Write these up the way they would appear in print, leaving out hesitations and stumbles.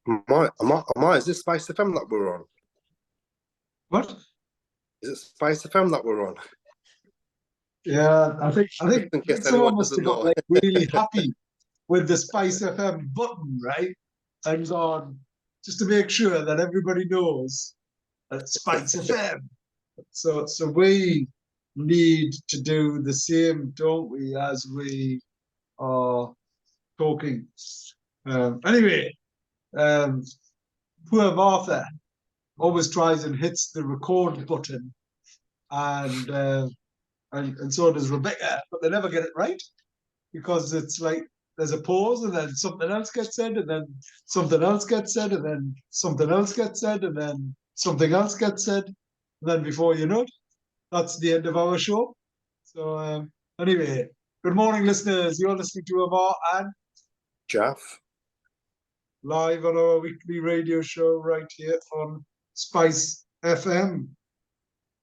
Ammar, is this Spice FM that we're on? What? Is it Spice FM that we're on? Yeah, I think In case someone anyone must doesn't have got know. like really happy with the Spice FM button, right? And on just to make sure that everybody knows that Spice FM. So we need to do the same, don't we, as we are talking. Anyway, um, poor Martha always tries and hits the record button, and and so does Rebecca, but they never get it right because it's like there's a pause and then something else gets said and then something else gets said and then something else gets said and then something else gets said. And then before you know it, that's the end of our show. So anyway, good morning, listeners. You're listening to Ammar and Jalf. live on our weekly radio show right here on Spice FM.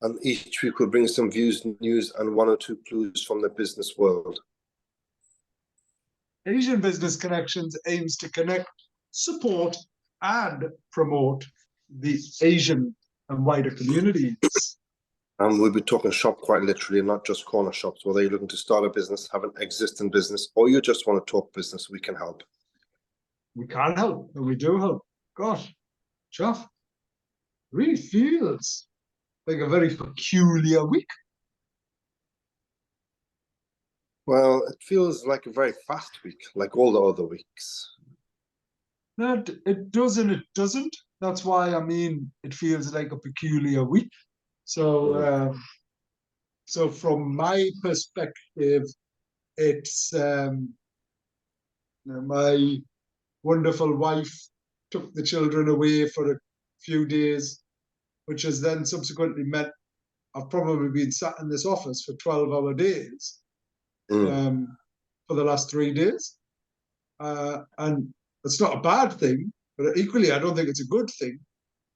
And each week we'll bring some views, news, and one or two clues from the business world. Asian Business Connections aims to connect, support, and promote the Asian and wider communities. And we'll be talking shop quite literally, not just corner shops. Whether you're looking to start a business, have an existing business, or you just want to talk business, we can help. We can help, and we do help. Gosh, Jeff, really feels like a very peculiar week. Well, it feels like a very fast week, like all the other weeks. No, it does and it doesn't. That's why I mean it feels like a peculiar week. So, so from my perspective, it's my wonderful wife took the children away for a few days, which has then subsequently meant I've probably been sat in this office for 12-hour days for the last 3 days. And it's not a bad thing, but equally, I don't think it's a good thing.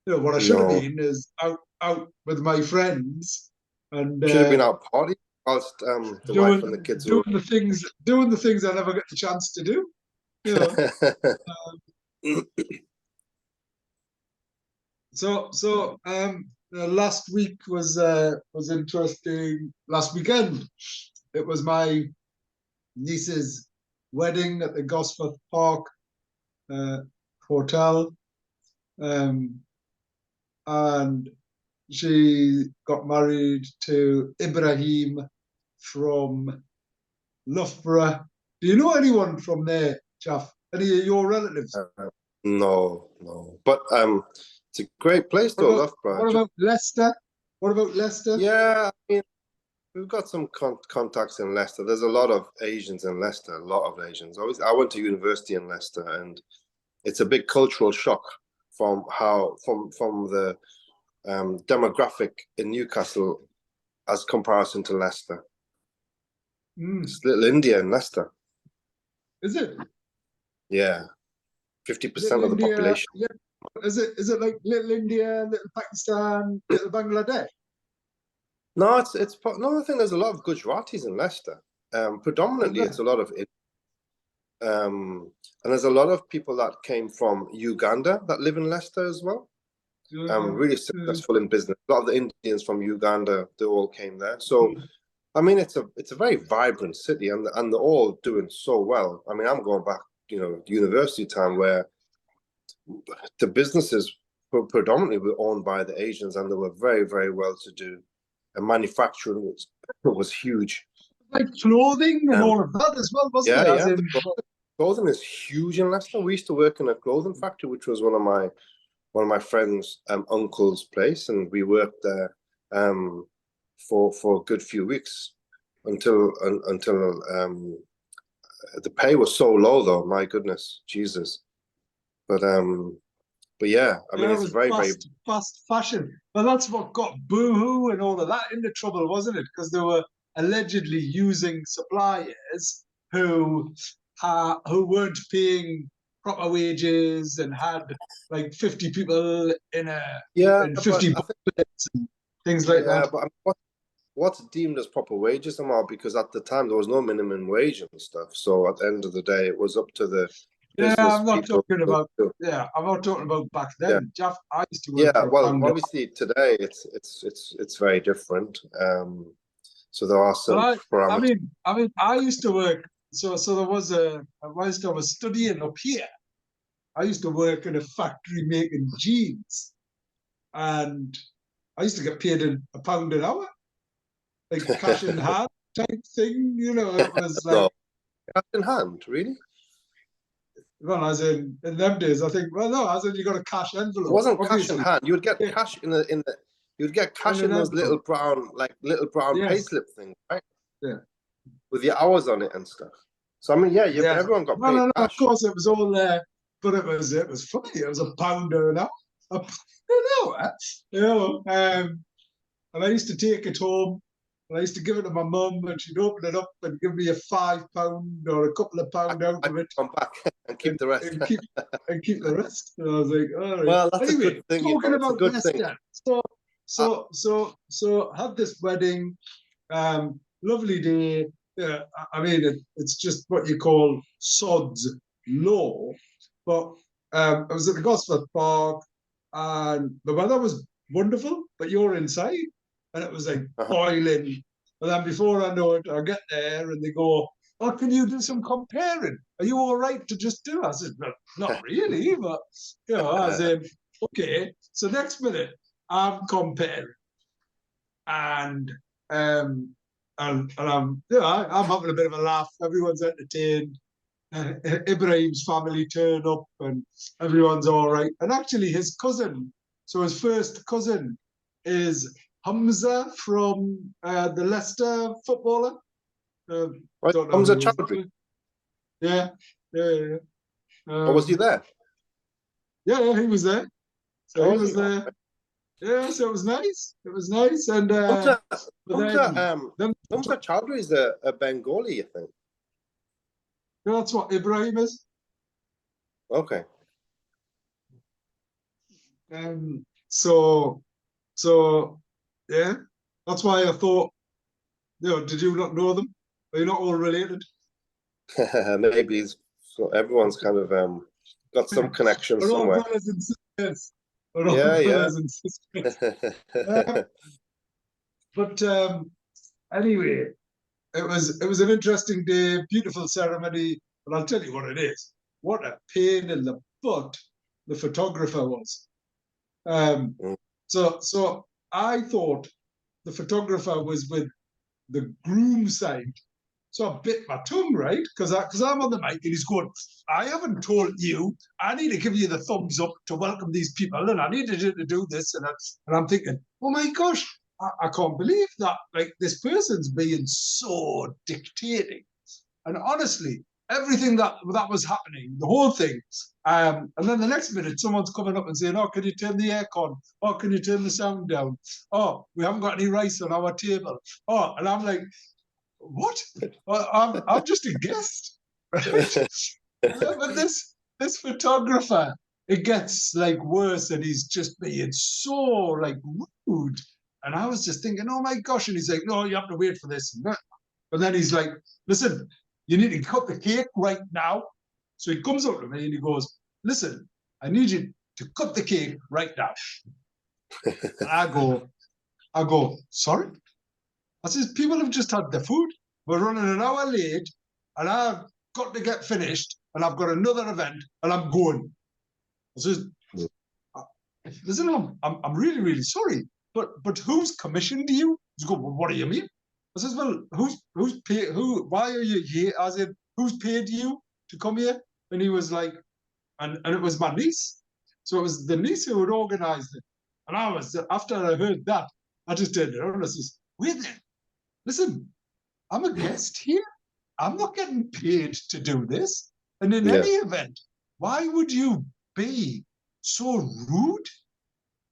You know, what I should have been is out with my friends and should have been out partying whilst the wife and the kids were doing the things I never get the chance to do. You know. So last week was interesting. Last weekend, it was my niece's wedding at the Gosforth Park Hotel, and she got married to Ibrahim from Loughborough. Do you know anyone from there, Chaff? Any of your relatives? No. But it's a great place though, Loughborough. What about Leicester? What about Leicester? Yeah, I mean, we've got some contacts in Leicester. There's a lot of Asians in Leicester, a lot of Asians. I went to university in Leicester, and it's a big cultural shock from the demographic in Newcastle as comparison to Leicester. It's little India in Leicester. Is it? Yeah, 50% of the population. Yeah. Is it like little India, little Pakistan, little Bangladesh? No, I think there's a lot of Gujaratis in Leicester. Predominantly, it's a lot of and there's a lot of people that came from Uganda that live in Leicester as well. Really successful in business. A lot of the Indians from Uganda, they all came there. So, I mean, it's a very vibrant city, and they're all doing so well. I mean, I'm going back, university time where the businesses predominantly were owned by the Asians, and they were very, very well to do. And manufacturing was huge. Like clothing and all of that as well, wasn't it? Yeah. Clothing is huge in Leicester. We used to work in a clothing factory, which was one of my friend's uncle's place, and we worked there for a good few weeks until the pay was so low, though. My goodness, Jesus. But yeah, I mean, it's very fast fashion. But that's what got Boohoo and all of that into trouble, wasn't it? Because they were allegedly using suppliers who weren't paying proper wages and had like 50 people in 50 booklets and things like that. Yeah, but what's deemed as proper wages somehow? Because at the time there was no minimum wage and stuff. So at the end of the day, it was up to the Yeah, business I'm not people. talking about. So, Yeah, I'm not talking about back yeah, then. Jeff, I used to work yeah. for a Well, pounder. obviously today it's very different. So there are Well, some parameters. I used to work. So there was whilst I was studying up here, I used to work in a factory making jeans, and I used to get paid a pound an hour, like cash in hand type thing. You know, it was like, No, hand in hand, really. well, as in them days, I think, well, no, as in you got a cash It envelope, wasn't cash in obviously, hand. You would get yeah, cash in the you'd get in cash an in those envelope. little brown Yes, payslip things, right? yeah, With your hours on it and stuff. So I mean, yeah, yeah. everyone got No, paid no, no. Of cash. course, it was all there, but it was funny. It was a pounder an hour, a pound an hour. You know, and I used to take it home, and I used to give it to my mum, and she'd open it up and give me a £5 or a couple of pound out I of it, come back and keep and, the rest. and keep and keep the rest. And I was like, all right. Well, that's a Anyway, good thing, you talking know. It's a about good thing. Leicester. So Uh, had this wedding, lovely day. Yeah, I mean, it's just what you call sod's law. But I was at the Gosforth Park, and the weather was wonderful, but you're inside, and it was like uh-huh. boiling. And then before I know it, I get there, and they go, "Oh, can you do some comparing? Are you all right to just do?" I said, "Well, not really, but as in, okay." So next minute, I'm comparing, and um, and I'm having a bit of a laugh. Everyone's entertained. Ibrahim's family turn up, and everyone's all right. And actually, his cousin, so his first cousin, is Hamza from the Leicester footballer. Right, Don't know Hamza who is. Chowdhury. Yeah, yeah, yeah. Or was he there? Yeah, yeah, he was there. So Or he was was he? Oh. there. Yeah, so it was nice. It was nice, and Hamza, but Hamza, then Hamza Chowdhury is a Bengali, I think. that's what Ibrahim is. Okay. So so yeah, that's why I thought. Did you not know them? Are you not all related? Maybe so everyone's kind of got some connection We're all somewhere. brothers and sisters. We're all Yeah, yeah. brothers and sisters. Um, but anyway, it was an interesting day, beautiful ceremony. But I'll tell you what it is. What a pain in the butt the photographer was. Um, Mm. so I thought the photographer was with the groom side. So I bit my tongue, right? Because I'm on the mic and he's going, I haven't told you. I need to give you the thumbs up to welcome these people, and I needed you to do this. And I'm thinking, oh my gosh, I can't believe that. Like, this person's being so dictating. And honestly, everything that was happening, the whole thing. And then the next minute, someone's coming up and saying, "Oh, can you turn the aircon? Oh, can you turn the sound down? Oh, we haven't got any rice on our table." Oh, and I'm like, "What? Well, I'm just a guest, right?" But this photographer, it gets like worse, and he's just being so like rude. And I was just thinking, oh my gosh. And he's like, "No, you have to wait for this and that." But then he's like, "Listen, you need to cut the cake right now." So he comes up to me and he goes, "Listen, I need you to cut the cake right now." And I go, "Sorry?" I says, "People have just had their food. We're running an hour late, and I've got to get finished, and I've got another event, and I'm going." I says, "Listen, I'm really, really sorry, but who's commissioned you?" He's going, "Well, what do you mean?" I says, "Well, who's paid? Why are you here? As in, who's paid you to come here?" And he was like, and it was my niece. So it was the niece who had organised it. And I was, after I heard that, I just turned around and I says, "Wait there, listen, I'm a guest here. I'm not getting paid to do this. And in Yeah, any event, why would you be so rude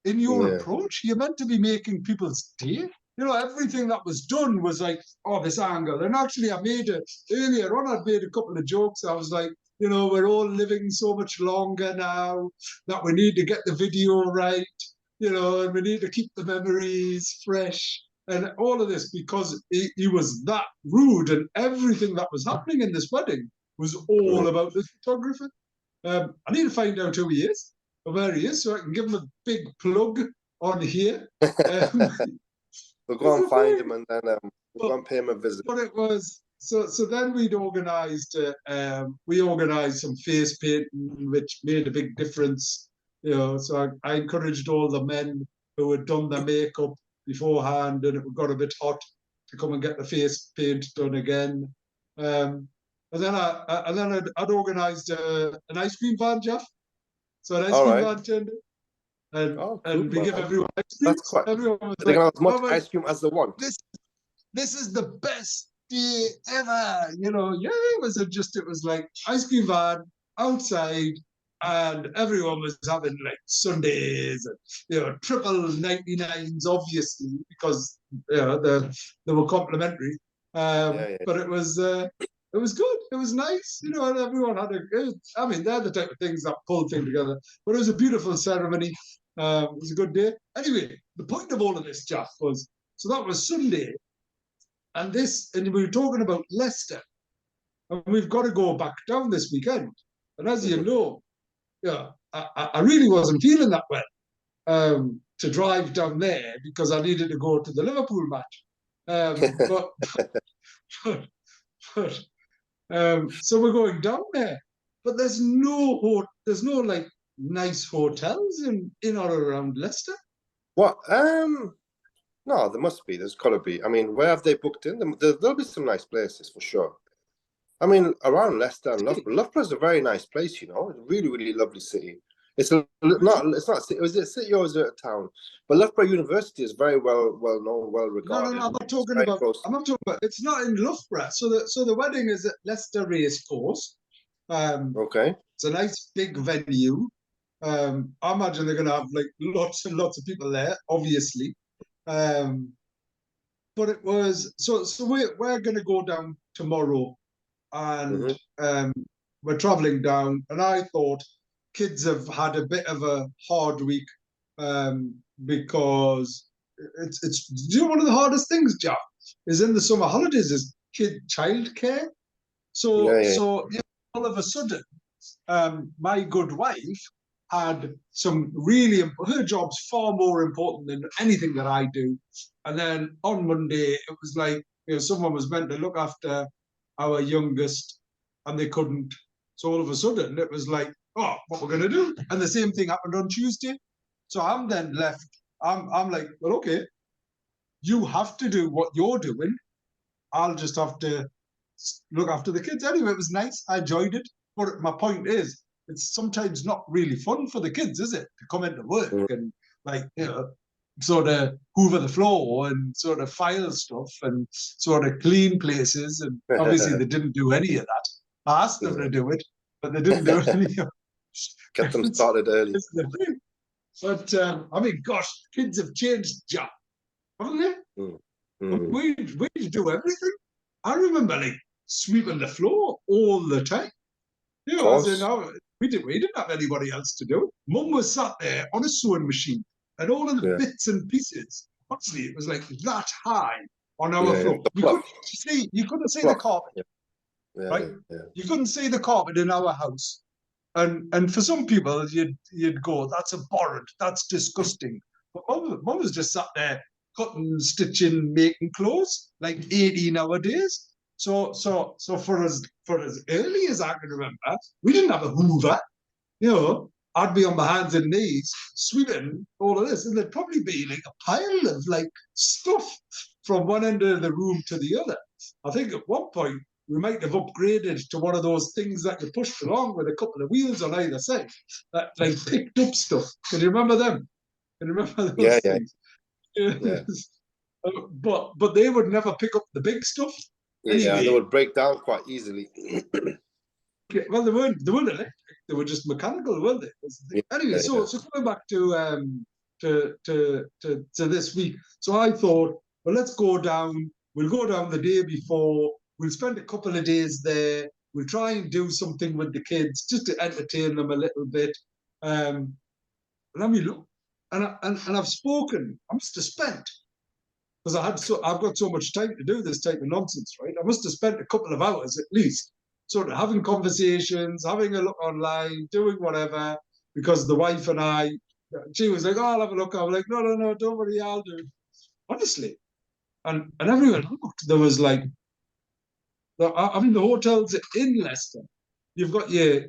in your yeah. approach? You're meant to be making people's day. Everything that was done was like, oh, this angle." And actually, earlier on, I made a couple of jokes. I was like, we're all living so much longer now that we need to get the video right, and we need to keep the memories fresh. And all of this because he was that rude, and everything that was happening in this wedding was all Mm. about the photographer. I need to find out who he is or where he is so I can give him a big plug on here. Um, We'll go this and is find great. him, and then we'll But, go and pay him a visit. but it was so then we organized some face painting which made a big difference, you know. So I encouraged all the men who had done their makeup beforehand and it got a bit hot to come and get the face paint done again. um, I'd organized an ice cream van, Jeff. So an ice All cream right. van turned up, Oh, cool, and we give man. everyone ice That's creams. quite. Everyone was They like, can have as much "Oh my, ice cream as they want. this is the best day ever." You know, yeah, it was like ice cream van outside, and everyone was having like sundaes and, you know, triple 99s, obviously, because, you know, they were complimentary. Yeah, yeah. But it was good. It was nice, you know, and everyone had I mean, they're the type of things that pull things together. But it was a beautiful ceremony. It was a good day. Anyway, the point of all of this, Jeff, was so that was Sunday, and we were talking about Leicester, and we've got to go back down this weekend. And as you Mhm. know, yeah, I really wasn't feeling that well, to drive down there because I needed to go to the Liverpool match. But, but, but so we're going down there, but there's no like nice hotels in or around Leicester. What? No, there must be. There's got to be. I mean, where have they booked in? There'll be some nice places for sure. I mean, around Leicester and Loughborough. Loughborough's a very nice place, you know. It's a really, really lovely city. It's not a city. Is it a city or is it a town? But Loughborough University is very well known, well No, no, regarded. no. I'm not It's talking very about. close. I'm not talking about. It's not in Loughborough. So the wedding is at Leicester Race Course. Okay. It's a nice big venue. I imagine they're going to have like lots and lots of people there, obviously. Um, but it was so we're going to go down tomorrow, and Hmm. we're traveling down. And I thought kids have had a bit of a hard week, because it's you know, one of the hardest things, Jack, is in the summer holidays is kid childcare. Yeah, yeah. So you know, all of a sudden, my good wife had some really, her job's far more important than anything that I do. And then on Monday, it was like, you know, someone was meant to look after our youngest and they couldn't. So all of a sudden, it was like, oh, what we're going to do? And the same thing happened on Tuesday. So I'm then left, I'm like, well, okay, you have to do what you're doing. I'll just have to look after the kids. Anyway, it was nice. I enjoyed it. But my point is, it's sometimes not really fun for the kids, is it? To come into work Mhm. and, like, you know, sort of hoover the floor and sort of file stuff and sort of clean places. And obviously they didn't do any of that. I asked them to do it, but they didn't do any of Get them it. started early. But I mean, gosh, kids have changed, Jack, haven't they? Mm. Mm. We do everything. I remember like sweeping the floor all the time. You Of know, as in, course. we didn't have anybody else to do it. Mum was sat there on a sewing machine, and all of the Yeah. bits and pieces. Honestly, it was like that high on our Yeah, yeah. floor. The fluff. You couldn't The see the fluff. carpet, Yeah, yeah, right? yeah. Yeah. You couldn't see the carpet in our house. And for some people, you'd go, that's abhorrent, that's disgusting. But mum was just sat there cutting, stitching, making clothes, like 80 nowadays. So for as early as I can remember, we didn't have a Hoover. You know, I'd be on my hands and knees sweeping all of this, and there'd probably be like a pile of like stuff from one end of the room to the other. I think at one point we might have upgraded to one of those things that you pushed along with a couple of wheels on either side that like picked up stuff. Can you remember them? Can you remember Yeah, those yeah, things? yeah. But they would never pick up the big stuff. Yeah, and they Anyway, would break down quite easily. well, they weren't electric. They were just mechanical, weren't they? Yeah, Anyway, yeah. so coming back to this week. So I thought, well, let's go down. We'll go down the day before. We'll spend a couple of days there. We'll try and do something with the kids just to entertain them a little bit. Um, Let me look, and I've spoken. I must have spent, because I've got so much time to do this type of nonsense, right? I must have spent a couple of hours at least sort of having conversations, having a look online, doing whatever, because the wife and I, she was like, oh, I'll have a look. I was like, no, no, no, don't worry, I'll do. Honestly. And everyone looked, there was like, I mean, the hotels in Leicester, you've got your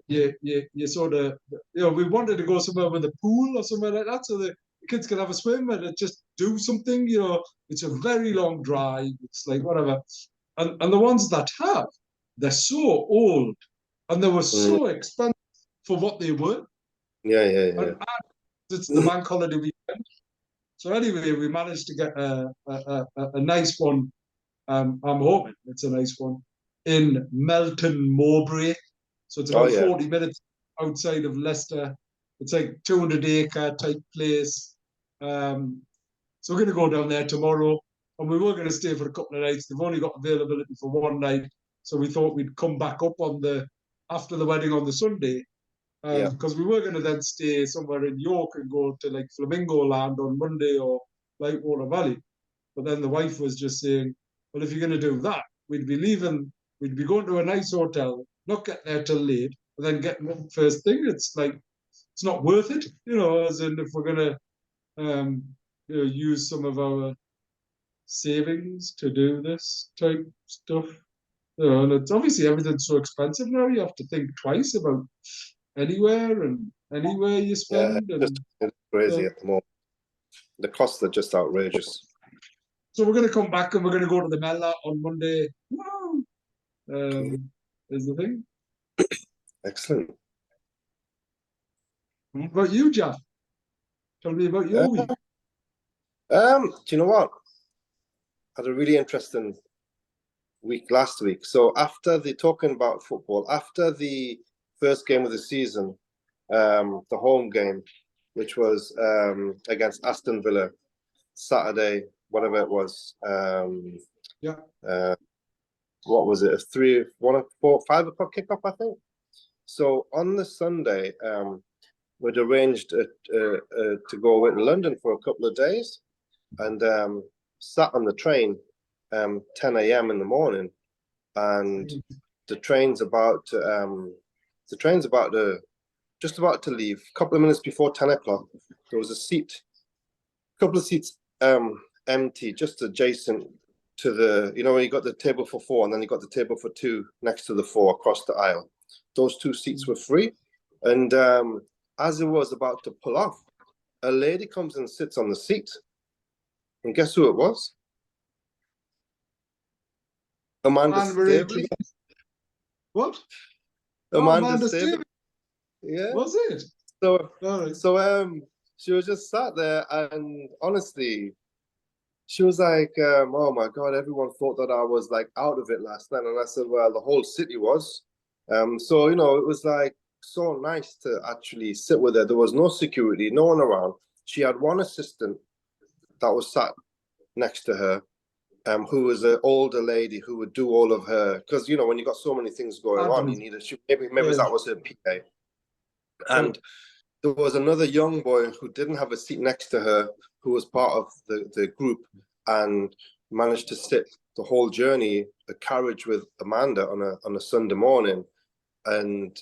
sort of, we wanted to go somewhere with a pool or somewhere like that so the kids can have a swim and just do something, it's a very long drive. It's like whatever. And the ones that have, they're so old and they were so expensive for what they were. Yeah. And it's the bank holiday weekend. So anyway, we managed to get a nice one. I'm hoping it's a nice one in Melton Mowbray. So it's Oh about yeah. 40 minutes outside of Leicester. It's like 200-acre type place. So we're going to go down there tomorrow. And we were going to stay for a couple of nights. They've only got availability for one night. So we thought we'd come back up after the wedding on the Sunday. Yeah. Because we were going to then stay somewhere in York and go to like Flamingo Land on Monday or Lightwater Valley. But then the wife was just saying, well, if you're going to do that, we'd be going to a nice hotel, not get there till late, and then getting up first thing. It's like, it's not worth it, as in if we're going to use some of our savings to do this type stuff. And it's obviously everything's so expensive now, you have to think twice about anywhere you Yeah. spend. It's crazy at the moment. The costs are just outrageous. So we're going to come back and we're going to go to the Mela on Monday. Wow. Is the thing. Excellent. What about you, Jeff? Tell me about your week. Do you know what? I had a really interesting week last week. So talking about football, after the first game of the season, the home game, which was against Aston Villa, Saturday, whatever it was. Yeah. What was it? 5 o'clock kickoff, I think. So on the Sunday, we'd arranged to go away to London for a couple of days, and sat on the train 10 a.m. in the morning, and the train's about to just about to leave. A couple of minutes before 10 o'clock, there was a couple of seats empty just adjacent to where you got the table for 4 and then you got the table for 2 next to the 4 across the aisle. Those 2 seats were free, and as it was about to pull off, a lady comes and sits on the seat, and guess who it was? Amanda Staveley. What? Amanda Staveley. Yeah. Was it? So she was just sat there, and honestly, she was like, oh my God, everyone thought that I was like out of it last night. And I said, well, the whole city was. So, it was like so nice to actually sit with her. There was no security, no one around. She had one assistant that was sat next to her, who was an older lady who would do all of her, because, when you got so many things going on, you need maybe that was her PA. And there was another young boy who didn't have a seat next to her, who was part of the group and managed to sit the whole journey, a carriage with Amanda on a Sunday morning, and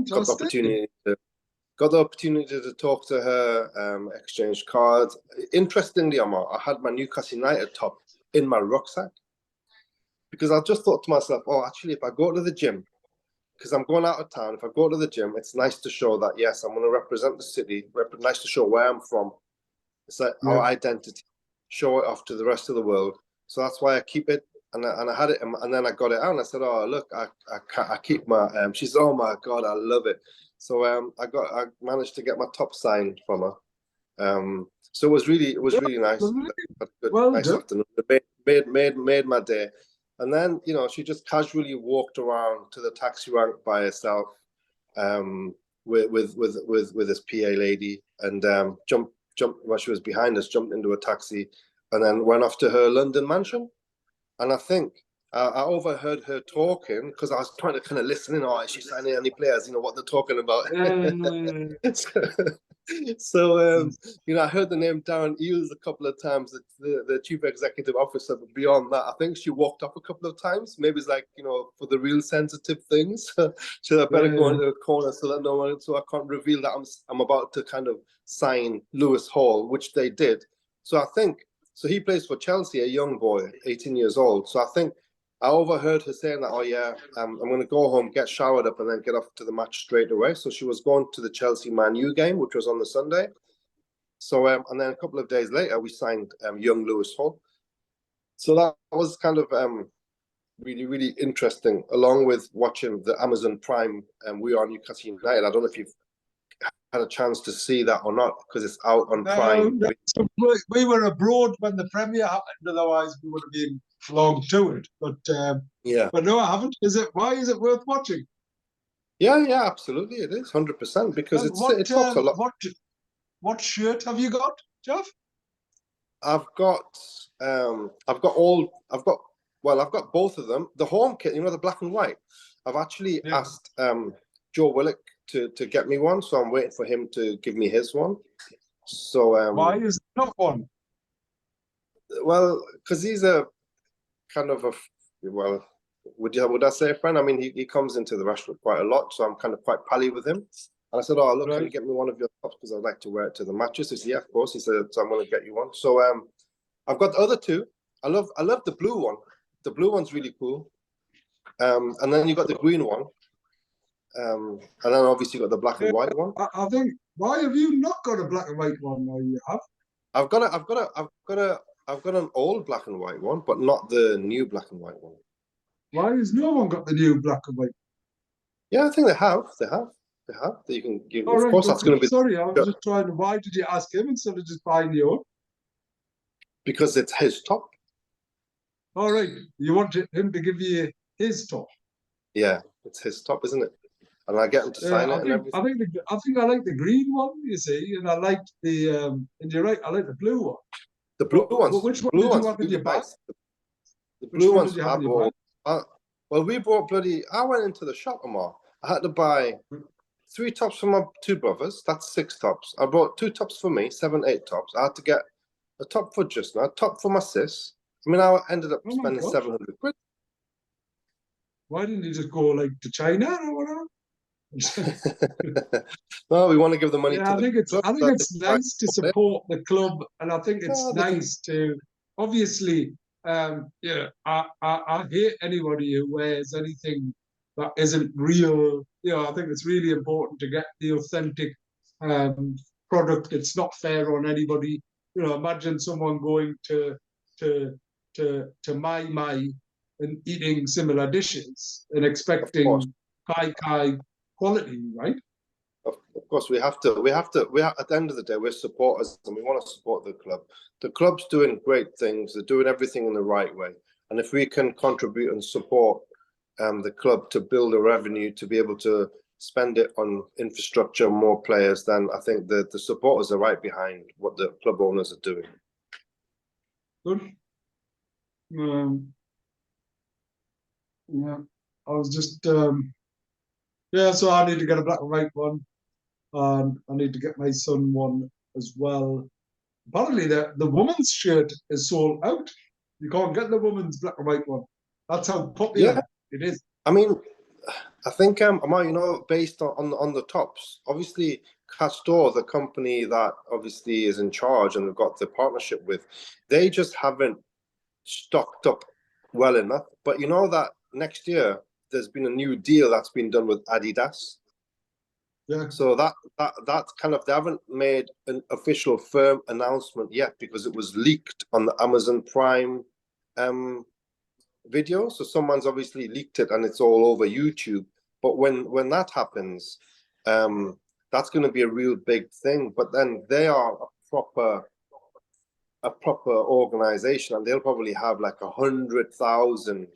got the opportunity to talk to her, exchange cards. Interestingly, Ammar, I had my Newcastle United top in my rucksack, because I just thought to myself, actually, if I go to the gym, because I'm going out of town, if I go to the gym, it's nice to show that, yes, I'm going to represent the city, nice to show where I'm from. It's like our identity, show it off to the rest of the world. So that's why I keep it. And I had it, and then I got it out, and I said, oh, look, I keep my, she said, oh my God, I love it. So I managed to get my top signed from her. So it was really nice. Nice afternoon. It made my day. And then, she just casually walked around to the taxi rank by herself, with this PA lady, and jumped while she was behind us, jumped into a taxi, and then went off to her London mansion. And I think I overheard her talking because I was trying to kind of listen in. Oh, is she signing any players? You know what they're talking about. So, I heard the name Darren Eales a couple of times. It's the chief executive officer. But beyond that, I think she walked up a couple of times. Maybe it's like, for the real sensitive things. So I better go into a corner so that no one, so I can't reveal that I'm about to kind of sign Lewis Hall, which they did. So I think, so he plays for Chelsea, a young boy, 18 years old. So I think I overheard her saying that, oh yeah, I'm going to go home, get showered up, and then get off to the match straight away. So she was going to the Chelsea Man U game, which was on the Sunday. So, and then a couple of days later, we signed young Lewis Hall. So that was kind of really, really interesting, along with watching the Amazon Prime We Are Newcastle United. I don't know if you've had a chance to see that or not, because it's out on Prime. No, we were abroad when the premiere happened, otherwise we would have been along to it. But but no, I haven't. Why is it worth watching? Yeah, absolutely, it is 100% because it talks a lot. What shirt have you got, Jeff? I've got both of them. The home kit, the black and white. I've actually asked Joe Willock to get me one, so I'm waiting for him to give me his one. So why is there not one? Well, because he's a kind of would I say a friend? I mean, he comes into the restaurant quite a lot, so I'm kind of quite pally with him. And I said, oh, look, can you get me one of your tops? Because I'd like to wear it to the matches. He said, yeah, of course. He said, so I'm going to get you one. So I've got the other two. I love the blue one. The blue one's really cool. And then you got the green one. And then obviously you got the black and white one. I think, why have you not got a black and white one? Or you have? I've got an old black and white one, but not the new black and white one. Why has no one got the new black and white? Yeah, I think they have. They have. You can give. Of course, that's going to be. Sorry, I was just trying to. Why did you ask him instead of just buying your own? Because it's his top. All right, you want him to give you his top. Yeah, it's his top, isn't it? And I get him to sign it and everything. I think I like the green one, you see, and I like the and you're right, I like the blue one. The blue ones. But which one did you have in your bag? The blue ones have all. Well, we bought I went into the shop, Ammar. I had to buy 3 tops for my 2 brothers. That's 6 tops. I bought 2 tops for me, 7, 8 tops. I had to get a top for just now, a top for my sis. I mean, I ended up spending 700 quid. Why didn't you just go like to China or whatever? No, we want to give the money to I think it's nice to support the club, and I think it's nice to obviously. I hate anybody who wears anything that isn't real. I think it's really important to get the authentic product. It's not fair on anybody. Imagine someone going to my and eating similar dishes and expecting high quality, right? Of course, we have to. At the end of the day, we're supporters, and we want to support the club. The club's doing great things. They're doing everything in the right way, and if we can contribute and support the club to build a revenue to be able to spend it on infrastructure, more players, then I think that the supporters are right behind what the club owners are doing. Good. Yeah, I was just so I need to get a black and white one. I need to get my son one as well. Apparently, the woman's shirt is sold out. You can't get the woman's black and white one. That's how popular it is. I mean, I think based on the tops, obviously Castor, the company that obviously is in charge and they've got the partnership with, they just haven't stocked up well enough. But you know that next year there's been a new deal that's been done with Adidas. Yeah. So that's kind of, they haven't made an official firm announcement yet because it was leaked on the Amazon Prime video. So someone's obviously leaked it and it's all over YouTube. But when that happens, that's going to be a real big thing. But then they are a proper organization, and they'll probably have like 100,000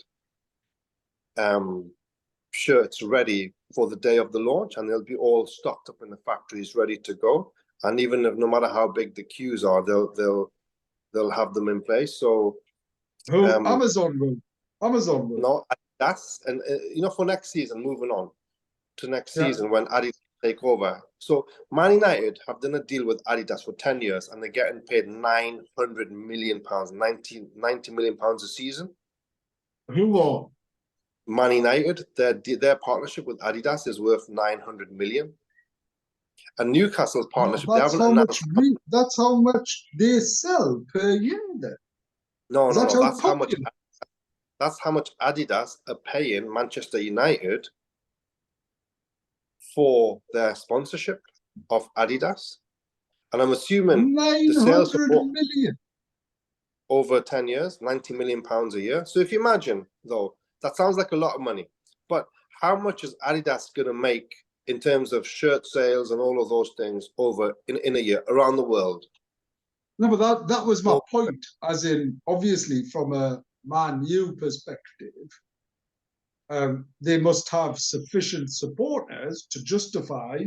shirts ready for the day of the launch, and they'll be all stocked up in the factories ready to go. And even if no matter how big the queues are, they'll have them in place. So Amazon will. Amazon will. No, that's and for next season. Moving on to next Yeah. season when Adidas take over. So Man United have done a deal with Adidas for 10 years, and they're getting paid £900 million, 90 million pounds a season. Who are? Man United, their partnership with Adidas is worth 900 million. And Newcastle's partnership, they That's haven't how announced. that's how much they sell per year then. No, Is no, that no. how popular? That's how much Adidas are paying Manchester United for their sponsorship of Adidas. And I'm assuming the sales 900 support million. over 10 years, 90 million pounds a year. So if you imagine, though, that sounds like a lot of money. But how much is Adidas going to make in terms of shirt sales and all of those things over in a year around the world? No, but that was my Oh, point. As in, obviously, from a Man U perspective, they must have sufficient supporters to justify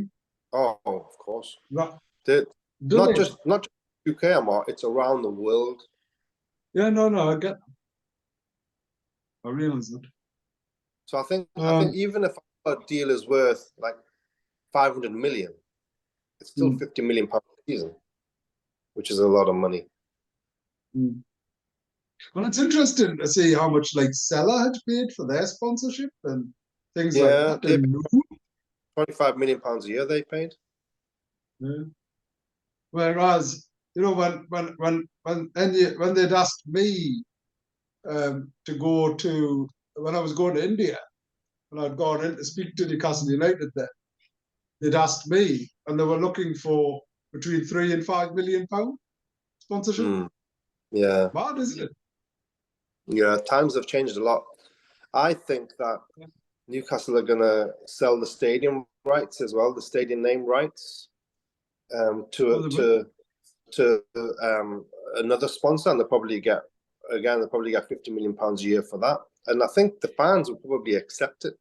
of course. that. They're Do they? not just UK, Ammar, it's around the world. Yeah, no, I get that. I realize that. So I think even if a deal is worth like 500 million, it's still 50 million pounds a season, which is a lot of money. Well, it's interesting to see how much like Seller had paid for their sponsorship and things like Yeah, that. And 25 million pounds a year they paid. yeah. Whereas, when they'd asked me to go to when I was going to India and I'd gone in to speak to Newcastle United there, they'd asked me and they were looking for between £3 and £5 million sponsorship. Yeah. Mad, isn't it? Yeah, times have changed a lot. I think that Newcastle are going to sell the stadium rights as well, the stadium name rights, to another sponsor, and they'll probably get 50 million pounds a year for that. And I think the fans will probably accept it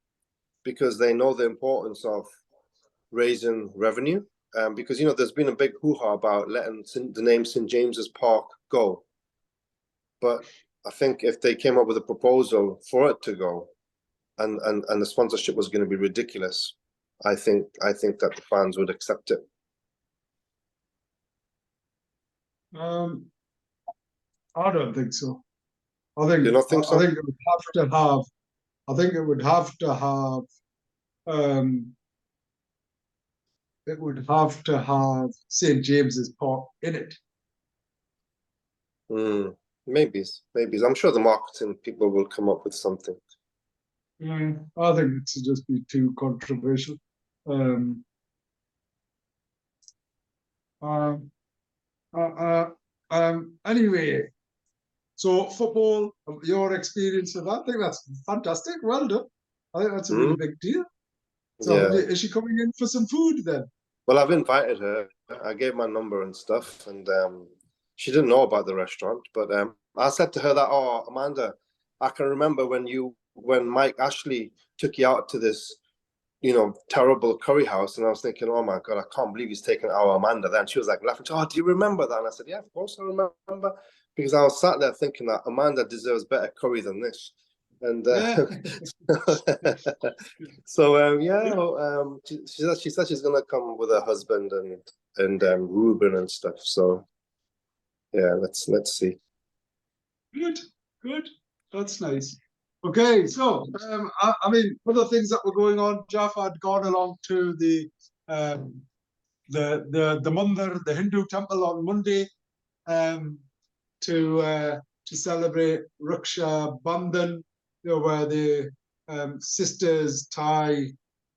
because they know the importance of raising revenue. Because there's been a big hoo-ha about letting the name St James's Park go, but I think if they came up with a proposal for it to go, and the sponsorship was going to be ridiculous, I think that the fans would accept it. I don't think so. I think Do you not think so? I think it would have to have. I think it would have to have. It would have to have St James's Park in it. Maybe. I'm sure the marketing people will come up with something. I think it should just be too controversial. Um, anyway, so football, your experience of that, I think that's fantastic. Well done. I think that's a really big deal. So Yeah. is she coming in for some food then? Well, I've invited her. I gave my number and stuff, and she didn't know about the restaurant. But I said to her that, "Oh, Amanda, I can remember when Mike Ashley took you out to this, terrible curry house." And I was thinking, "Oh my God, I can't believe he's taken our Amanda." Then she was like laughing. "Oh, do you remember that?" And I said, "Yeah, of course I remember," because I was sat there thinking that Amanda deserves better curry than this. And so she said she's gonna come with her husband and Ruben and stuff. So yeah, let's see. Good. That's nice. Okay, so I mean, other things that were going on. Jalf had gone along to the Mandir, the Hindu temple on Monday, to celebrate Raksha Bandhan, where the sisters tie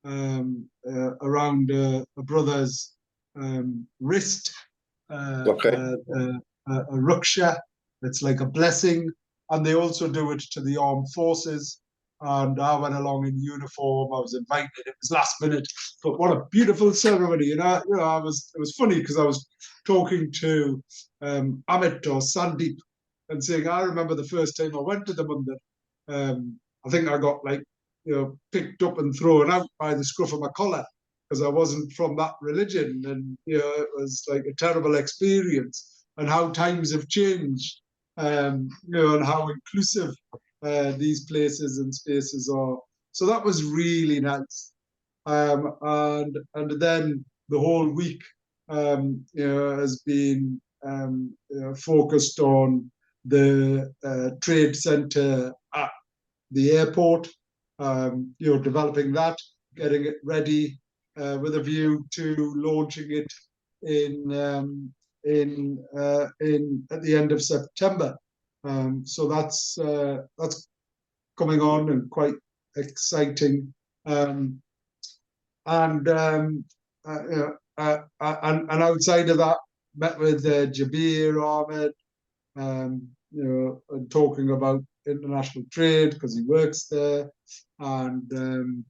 around a brother's wrist a Raksha. It's like a blessing, and they also do it to the armed forces. And I went along in uniform. I was invited. It was last minute, but what a beautiful ceremony! And it was funny because I was talking to Amit or Sandeep and saying, I remember the first time I went to the Mandir. I think I got picked up and thrown out by the scruff of my collar because I wasn't from that religion, and it was like a terrible experience. And how times have changed, and how inclusive these places and spaces are. So that was really nice. And then the whole week, has been focused on the trade center at the airport, developing that, getting it ready with a view to launching it in at the end of September. So that's coming on and quite exciting. And outside of that, met with Jabir Ahmed, and talking about international trade because he works there, and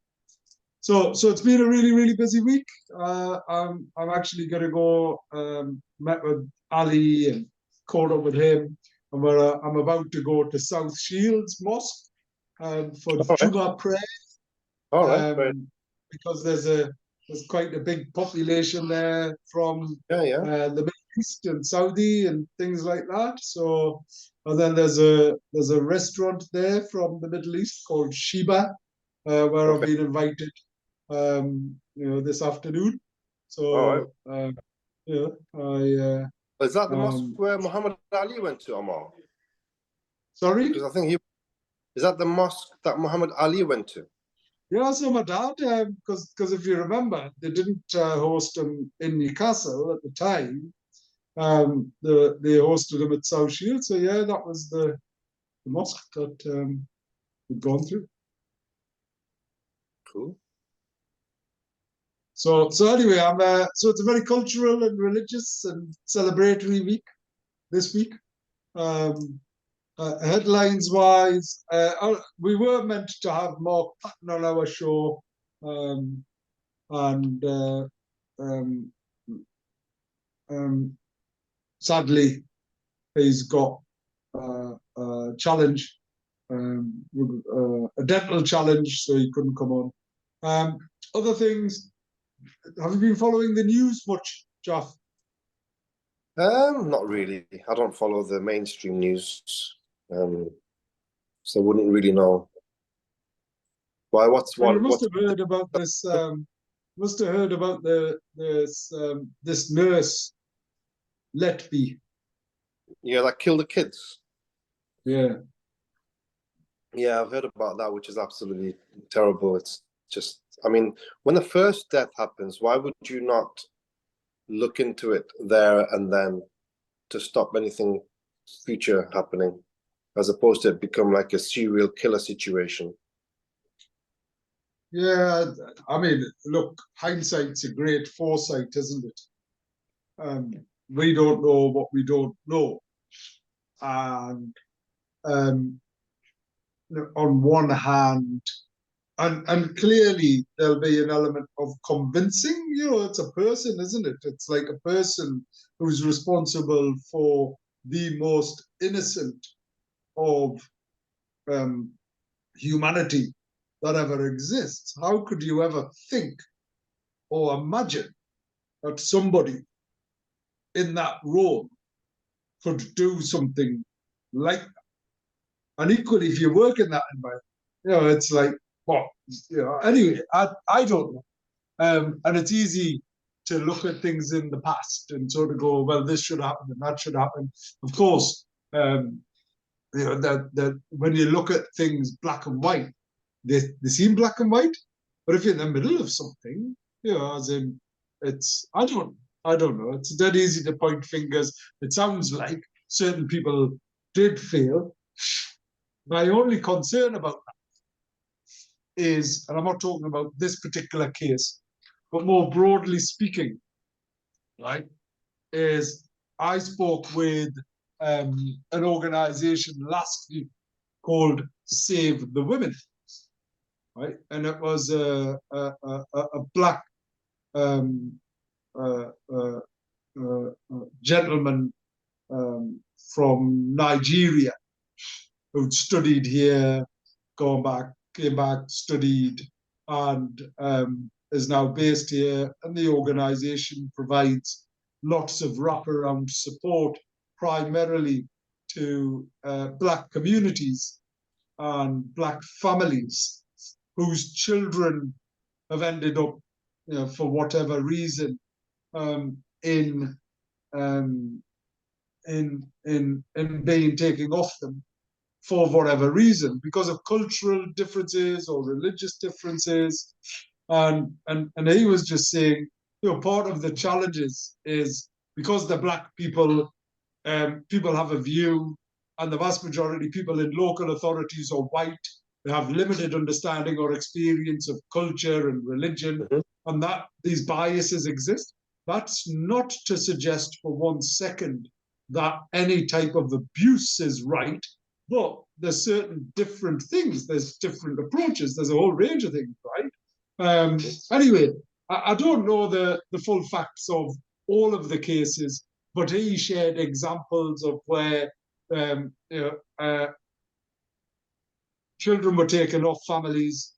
so it's been a really, really busy week. I'm actually going to go met with Ali and caught up with him, and I'm about to go to South Shields Mosque for All right. Juma prayer. All right. Great. Because there's quite a big population there from Yeah. the Middle East and Saudi and things like that. So, and then there's a restaurant there from the Middle East called Sheba, where I've been invited, this afternoon. All So, Is that the mosque where Muhammad Ali went to, Ammar? Sorry? Because I think is that the mosque that Muhammad Ali went to? Yeah, so my dad, because if you remember, they didn't host him in Newcastle at the time. They hosted him at South Shield. So yeah, that was the mosque that we'd gone through. Cool. So anyway, so it's a very cultural and religious and celebratory week this week. Headlines wise, we were meant to have Mark Patton on our show, and sadly, he's got a challenge, a dental challenge, so he couldn't come on. Other things, have you been following the news much, Jaff? Not really. I don't follow the mainstream news, so I wouldn't really know. Why? Well, you must have heard about this. Must have heard about this nurse, Letby. Yeah, that killed the kids. Yeah. Yeah, I've heard about that, which is absolutely terrible. It's just, I mean, when the first death happens, why would you not look into it there and then to stop anything future happening, as opposed to it become like a serial killer situation? Yeah, I mean, look, hindsight's a great foresight, isn't it? We don't know what we don't know. And on one hand, and clearly there'll be an element of convincing. It's a person, isn't it? It's like a person who's responsible for the most innocent of humanity that ever exists. How could you ever think or imagine that somebody in that role could do something like that? And equally, if you work in that environment, it's like, well, anyway, I don't know. And it's easy to look at things in the past and sort of go, well, this should happen and that should happen. Of course, that when you look at things black and white, they seem black and white. But if you're in the middle of something, as in, I don't know. It's dead easy to point fingers. It sounds like certain people did fail. My only concern about that is, and I'm not talking about this particular case, but more broadly speaking, right, is I spoke with an organization last week called Save the Women, right? And it was a black gentleman from Nigeria who'd studied here, came back, studied, and is now based here. And the organization provides lots of wraparound support, primarily to black communities and black families whose children have ended up, for whatever reason, um, in um, in being taken off them for whatever reason, because of cultural differences or religious differences. And he was just saying, part of the challenges is because the black people, people have a view, and the vast majority of people in local authorities are white. They have limited understanding or experience of culture and religion, Mhm. and that these biases exist. That's not to suggest for 1 second that any type of abuse is right, but there's certain different things. There's different approaches. There's a whole range of things, right? Anyway, I don't know the full facts of all of the cases, but he shared examples of where children were taken off families,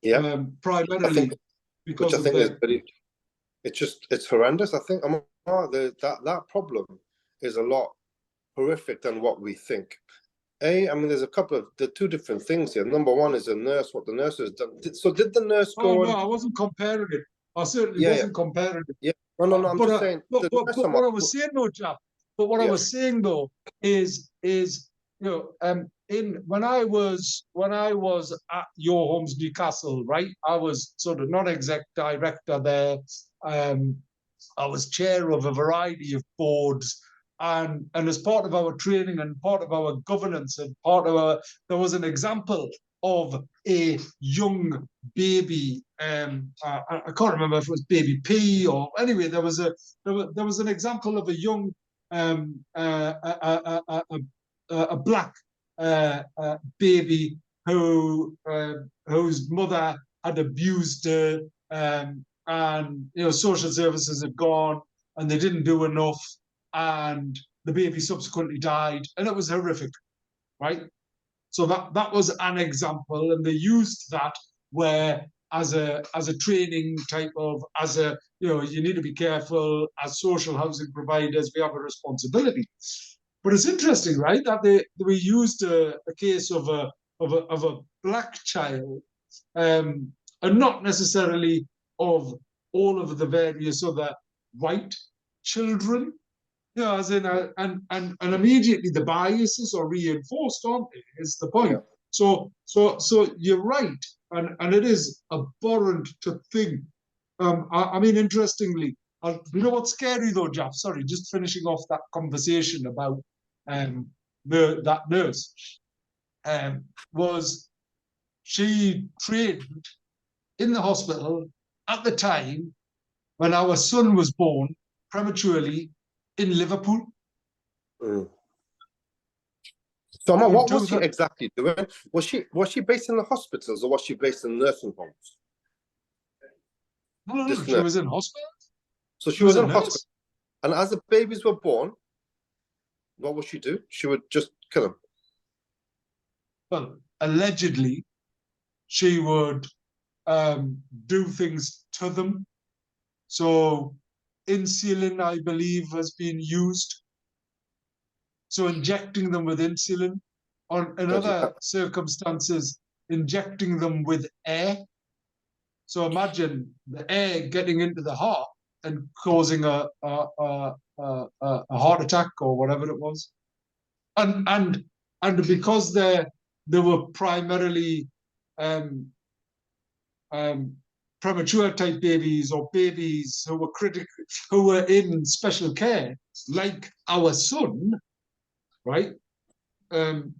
Yeah, I think, primarily which because I of think is their. very, it's horrendous. I think that problem is a lot horrific than what we think. I mean, there's a couple of the two different things here. Number one is a nurse, what the nurse has done. So did the nurse Oh go no, on? I wasn't comparing it. I certainly Yeah, yeah, wasn't comparing it. yeah. No. I'm But just saying the nurse. what I was saying though, chap. But what I Yeah. was saying though is in when I was at Your Homes Newcastle, right? I was sort of non-exec director there. Um, I was chair of a variety of boards, and as part of our training and part of our governance and part of our, there was an example of a young baby. I can't remember if it was baby P or anyway. There was an example of a young a black baby whose mother had abused her, and social services had gone and they didn't do enough, and the baby subsequently died, and it was horrific, right? So that was an example, and they used that where as a training type of, as a, you need to be careful as social housing providers, we have a responsibility. But it's interesting, right, that we used a case of a black child, um, and not necessarily of all of the various other white children. As in, and immediately the biases are reinforced, aren't they? Is the point. Yeah. So you're right, and it is abhorrent to think. I mean, interestingly, you know what's scary though, Jeff? Sorry, just finishing off that conversation about um, that nurse, was she trained in the hospital at the time when our son was born prematurely in Liverpool. Mm. So, In what was she 2000, exactly doing? Was she based in the hospitals or was she based in nursing homes? no, This she nurse. was in hospital. So She she was was a in hospital, nurse. and as the babies were born, what would she do? She would just kill them. Well, allegedly, she would do things to them. So insulin, I believe, has been used. So injecting them with insulin, or in Bloody other hell. circumstances, injecting them with air. So imagine the air getting into the heart and causing a heart attack or whatever it was. And because they were primarily um, premature type babies, or babies who were in special care, like our son, right? Um,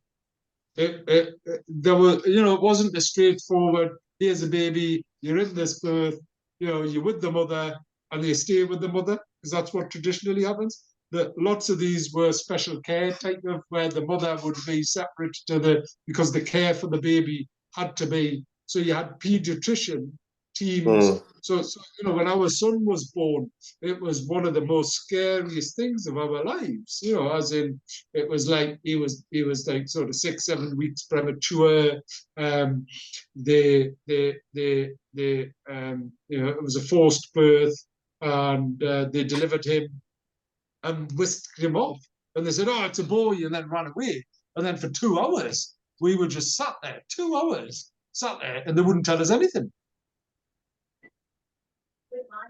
there were, it wasn't a straightforward, here's a baby, you're in this birth, you're with the mother, and they stay with the mother, because that's what traditionally happens. Lots of these were special care type of, where the mother would be separate because the care for the baby had to be, so you had pediatrician Mm. teams. So when our son was born, it was one of the most scariest things of our lives, as in, it was like he was like sort of 6-7 weeks premature. It was a forced birth, and they delivered him and whisked him off. And they said, "Oh, it's a boy," and then ran away. And then for 2 hours, we were just sat there, 2 hours, sat there, and they wouldn't tell us anything.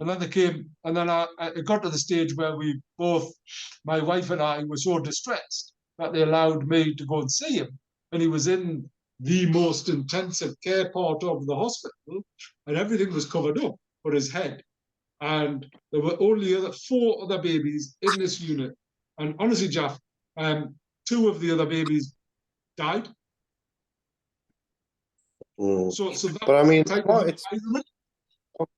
And then they came, and then it got to the stage where we both, my wife and I, were so distressed that they allowed me to go and see him. And he was in the most intensive care part of the hospital, and everything was covered up but his head. And there were only 4 other babies in this unit. And honestly, Jeff, 2 of the other babies died. So but I mean, type of environment.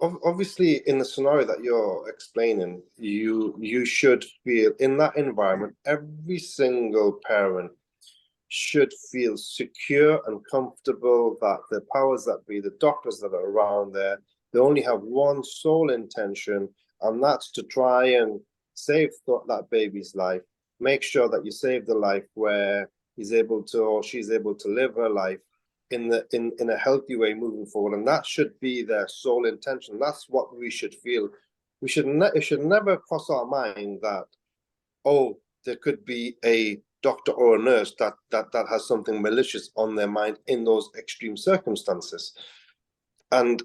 Obviously, in the scenario that you're explaining, you should feel in that environment, every single parent should feel secure and comfortable that the powers that be, the doctors that are around there, they only have one sole intention, and that's to try and save that baby's life. Make sure that you save the life where he's able to, or she's able to live her life in a healthy way moving forward, and that should be their sole intention. That's what we should feel. It should never cross our mind that, oh, there could be a doctor or a nurse that has something malicious on their mind in those extreme circumstances. And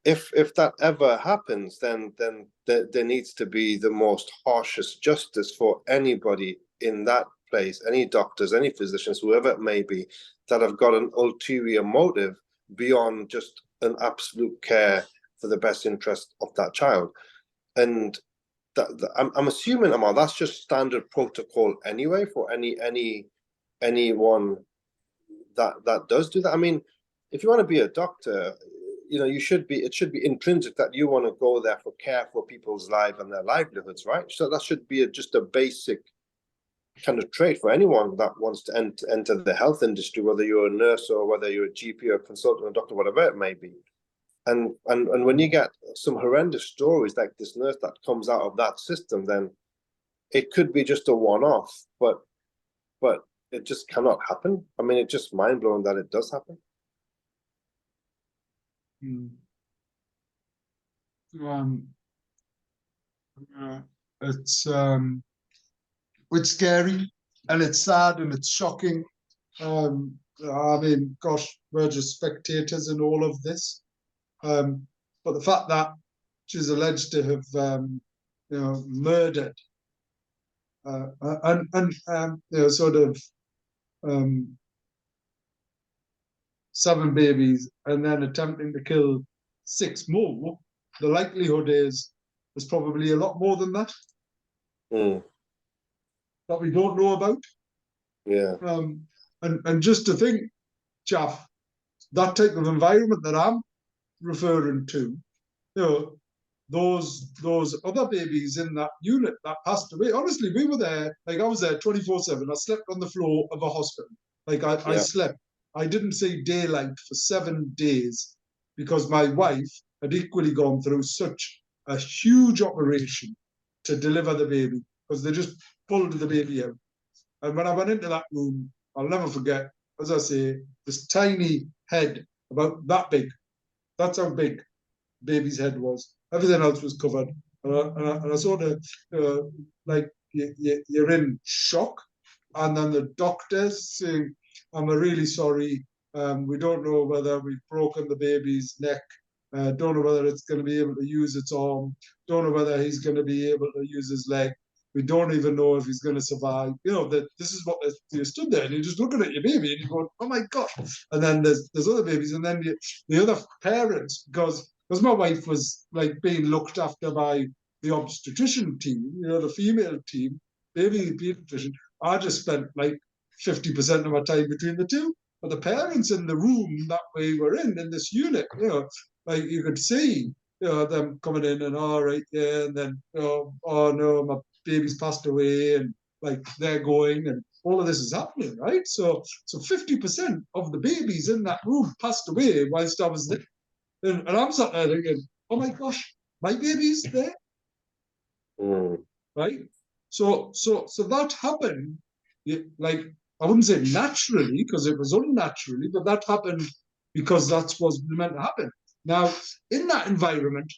if that ever happens, then there needs to be the most harshest justice for anybody in that place, any doctors, any physicians, whoever it may be, that have got an ulterior motive beyond just an absolute care for the best interest of that child. And I'm assuming, Ammar, that's just standard protocol anyway for anyone that does do that. I mean, if you want to be a doctor, it should be intrinsic that you want to go there for care for people's lives and their livelihoods, right? So that should be just a basic kind of trait for anyone that wants to enter the health industry, whether you're a nurse or whether you're a GP or a consultant or a doctor, whatever it may be. And when you get some horrendous stories like this nurse that comes out of that system, then it could be just a one-off, but it just cannot happen. I mean, it's just mind-blowing that it does happen. It's scary, and it's sad, and it's shocking. I mean, gosh, we're just spectators in all of this. But the fact that she's alleged to have, murdered sort of 7 babies and then attempting to kill 6 more, the likelihood is there's probably a lot more than that that we don't know about. Yeah. And just to think, Jeff, that type of environment that I'm referring to, those other babies in that unit that passed away. Honestly, we were there, like I was there 24/7. I slept on the floor of a hospital. Like I slept. I didn't see daylight for 7 days because my wife had equally gone through such a huge operation to deliver the baby, because they just pulled the baby out. And when I went into that room, I'll never forget, as I say, this tiny head, about that big. That's how big baby's head was. Everything else was covered. And I sort of, like, you're in shock. And then the doctors saying, I'm really sorry. We don't know whether we've broken the baby's neck. Don't know whether it's going to be able to use its arm. Don't know whether he's going to be able to use his leg. We don't even know if he's going to survive. This is what you stood there and you're just looking at your baby and you're going, oh my God. And then there's other babies, and then the other parents, because my wife was like being looked after by the obstetrician team, the female team, baby pediatrician. I just spent like 50% of my time between the two. But the parents in the room that we were in this unit, like you could see, them coming in and all right, yeah, and then, oh no, my baby's passed away, and like they're going, and all of this is happening, right? So 50% of the babies in that room passed away whilst I was there. And I'm sat there thinking, oh my gosh, my baby's there. Right? So that happened, like, I wouldn't say naturally, because it was unnaturally, but that happened because that's what's meant to happen. Now, in that environment,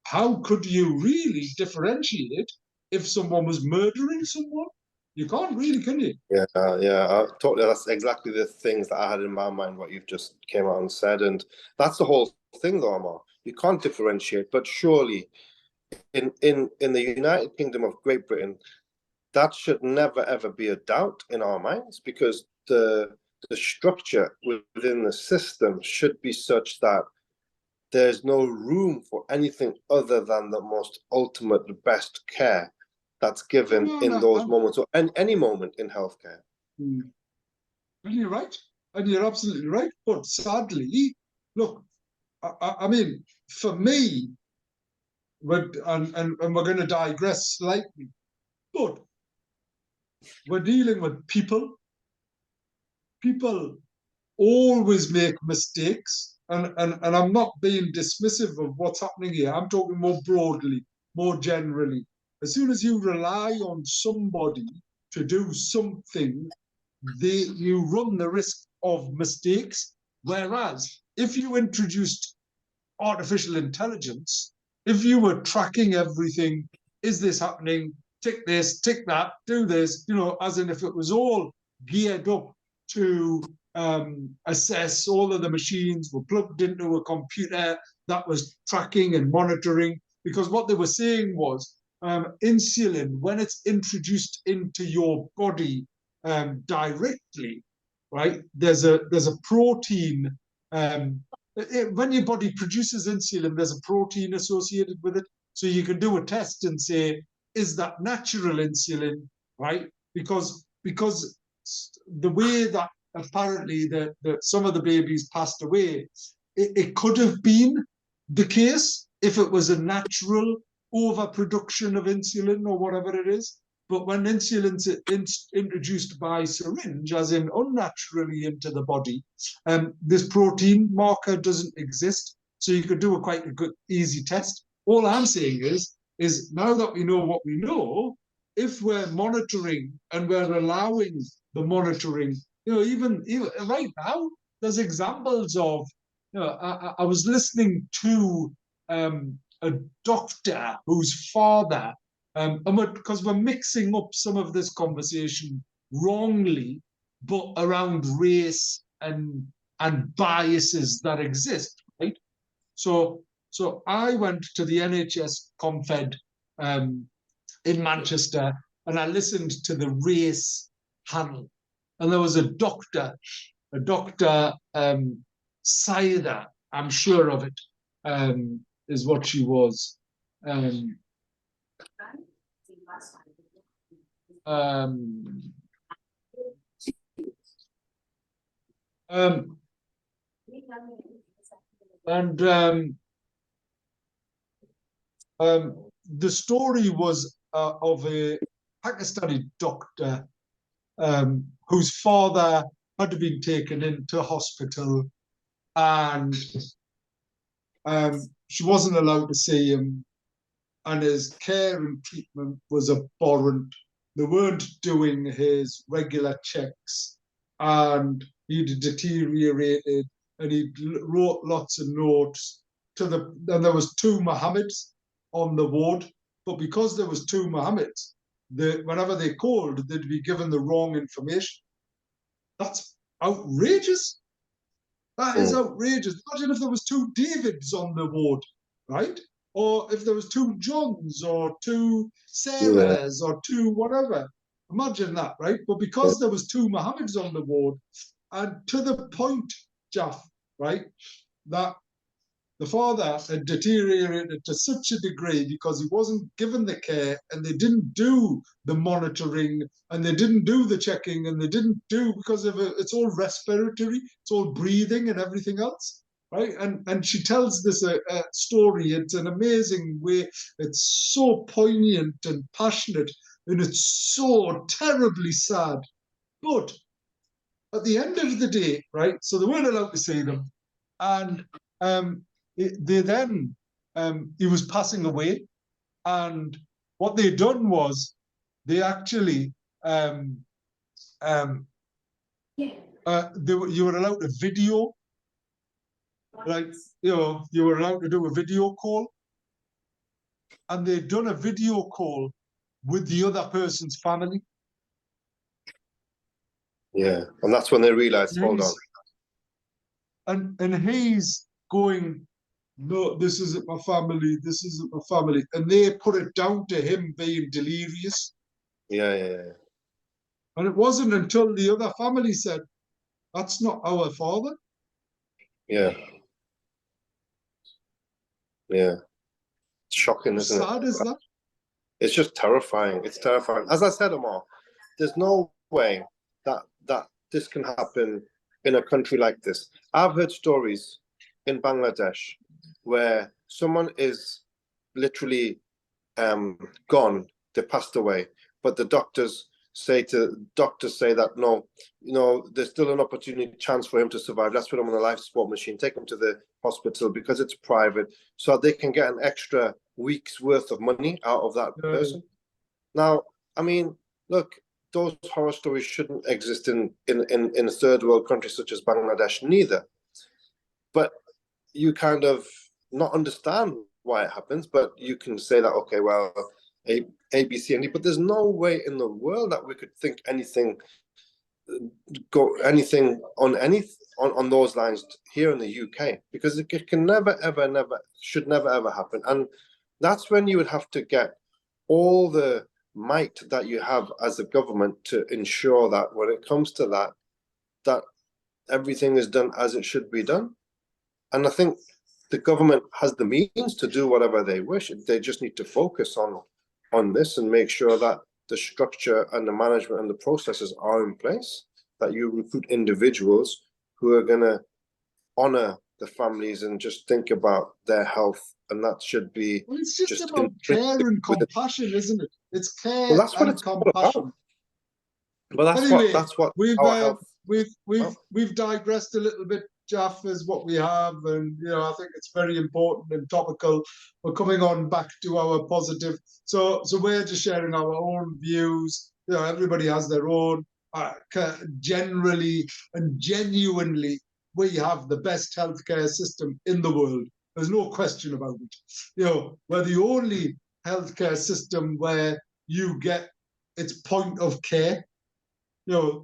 how could you really differentiate if someone was murdering someone You can't really, can you? Yeah, totally. That's exactly the things that I had in my mind, what you've just came out and said. And that's the whole thing, though, Ammar. You can't differentiate, but surely in the United Kingdom of Great Britain, that should never ever be a doubt in our minds, because the structure within the system should be such that there's no room for anything other than the most ultimate, the best care that's given No, in no, those moments, or any moment in healthcare. and you're right. And you're absolutely right. But sadly, look, I mean, for me, and we're going to digress slightly, but we're dealing with people. People always make mistakes. And I'm not being dismissive of what's happening here. I'm talking more broadly, more generally. As soon as you rely on somebody to do something, you run the risk of mistakes. Whereas if you introduced artificial intelligence, if you were tracking everything, is this happening? Tick this, tick that, do this, as in if it was all geared up to assess, all of the machines were plugged into a computer that was tracking and monitoring. Because what they were saying was insulin, when it's introduced into your body directly, right, there's a protein when your body produces insulin, there's a protein associated with it. So you can do a test and say, is that natural insulin, right? Because the way that apparently that some of the babies passed away, it could have been the case if it was a natural overproduction of insulin or whatever it is. But when insulin's introduced by syringe, as in unnaturally into the body, this protein marker doesn't exist. So you could do quite a good, easy test. All I'm saying is now that we know what we know, if we're monitoring and we're allowing the monitoring, even right now, there's examples of, I was listening to a doctor whose father, and because we're mixing up some of this conversation wrongly, but around race and biases that exist, right? So I went to the NHS Confed in Manchester, and I listened to the race panel, and there was a doctor Saida, I'm sure of it, is what she was. Um, um, um, and the story was of a Pakistani doctor whose father had been taken into hospital, and she wasn't allowed to see him, and his care and treatment was abhorrent. They weren't doing his regular checks, and he'd deteriorated, and he wrote lots of notes and there was two Mohammeds on the ward, but because there was two Mohammeds, whenever they called, they'd be given the wrong information. That's outrageous. That is outrageous. Imagine if there was two Davids on the ward, right? Or if there was two Johns or two Sarahs or two whatever. Imagine that, right? But because there was two Mohammeds on the ward, and to the point, Jaff, right, that the father had deteriorated to such a degree because he wasn't given the care, and they didn't do the monitoring, and they didn't do the checking, and they didn't do, because of it's all respiratory, it's all breathing and everything else, right? And she tells this story. It's an amazing way. It's so poignant and passionate, and it's so terribly sad. But at the end of the day, right, so they weren't allowed to see them, and they then he was passing away, and what they'd done was they actually you were allowed to video, like you were allowed to do a video call, and they'd done a video call with the other person's family, Yeah, and that's when they realize, hold on. And he's going, no, this isn't my family, this isn't my family. And they put it down to him being delirious. Yeah. And it wasn't until the other family said, that's not our father. Yeah. Yeah. It's shocking, How isn't it? sad is that? It's just terrifying. It's terrifying. As I said, Ammar, there's no way that this can happen in a country like this. I've heard stories in Bangladesh where someone is literally gone, they passed away, but the doctors say that no, there's still an opportunity chance for him to survive. Let's put him on a life support machine, take him to the hospital because it's private, so they can get an extra week's worth of money out of that person. Now, I mean, look, those horror stories shouldn't exist in a third world country such as Bangladesh neither. But you kind of not understand why it happens, but you can say that, okay, well, A, B, C, and D, but there's no way in the world that we could think anything on those lines here in the UK, because it can never should never ever happen. And that's when you would have to get all the might that you have as a government to ensure that when it comes to that everything is done as it should be done. And I think the government has the means to do whatever they wish. They just need to focus on this and make sure that the structure and the management and the processes are in place, that you recruit individuals who are going to honor the families and just think about their health. And that should be it's just about care and compassion, isn't it? It's care that's what and it's all about. compassion. But that's what our health. We've digressed a little bit. Jalf is what we have, and I think it's very important and topical. We're coming on back to our positive. So we're just sharing our own views. Everybody has their own. Generally and genuinely, we have the best healthcare system in the world. There's no question about it. We're the only healthcare system where you get its point of care.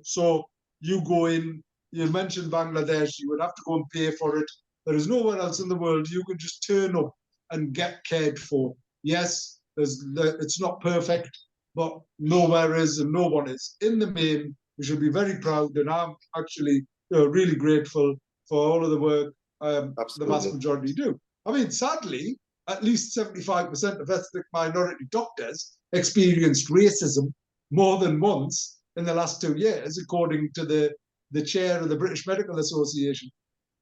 So you go in, you mentioned Bangladesh, you would have to go and pay for it. There is nowhere else in the world you can just turn up and get cared for. Yes, it's not perfect, but nowhere is and no one is. In the main, we should be very proud, and I'm actually really grateful for all of the work the vast majority do. I mean, sadly, at least 75% of ethnic minority doctors experienced racism more than once in the last 2 years, according to the chair of the British Medical Association,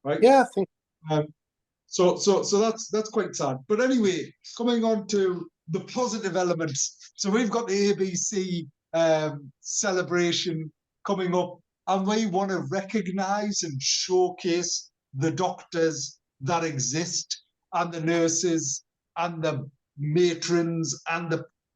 right? Yeah, I think. So that's quite sad. But anyway, coming on to the positive elements. So we've got the ABC celebration coming up, and we want to recognise and showcase the doctors that exist, and the nurses, and the matrons, and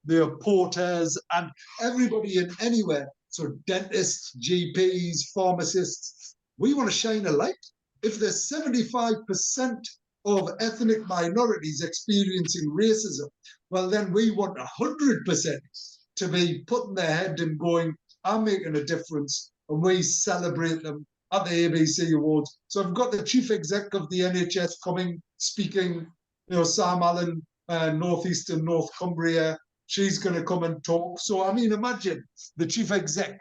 the porters, and everybody in anywhere. So dentists, GPs, pharmacists, we want to shine a light. If there's 75% of ethnic minorities experiencing racism, well, then we want 100% to be putting their head and going, I'm making a difference, and we celebrate them at the ABC Awards. So I've got the chief exec of the NHS coming, speaking, Sam Allen, Northeastern North Cumbria. She's going to come and talk. So, I mean, imagine the chief exec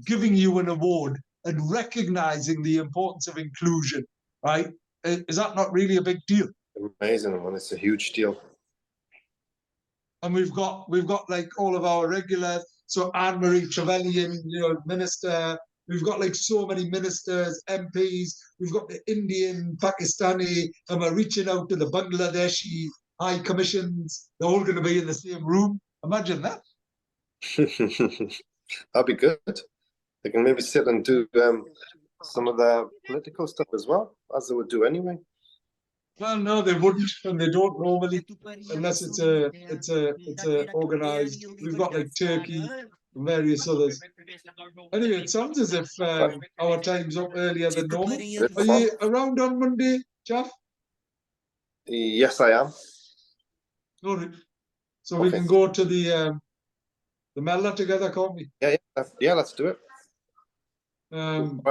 giving you an award and recognizing the importance of inclusion, right? Is that not really a big deal? Amazing, man. It's a huge deal. And we've got like all of our regulars. So Anne-Marie Trevelyan, minister. We've got like so many ministers, MPs. We've got the Indian, Pakistani, and we're reaching out to the Bangladeshi high commissions. They're all going to be in the same room. Imagine that. That'd be good. They can maybe sit and do some of the political stuff as well, as they would do anyway. Well, no, they wouldn't, and they don't normally, unless it's a organized. We've got like Turkey and various others. Anyway, it sounds as if our time's up earlier than normal. Are you around on Monday, Jalf? Yes, I am. All right. So we can go to the Mela together, can't we? Yeah, let's do it. Um,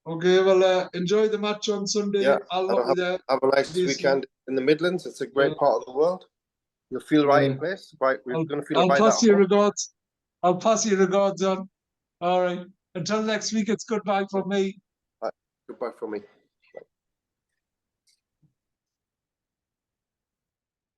okay, well, enjoy the match on Sunday. Yeah, I'll and not be there. have a nice Obviously. weekend in the Midlands. It's a Yeah, great part of the world. You'll feel right in yeah. place. Right, we're I'll going to feel I'll right at pass you home. regards. I'll pass you regards on. All right. Until next week, it's goodbye from me. Right, goodbye from me.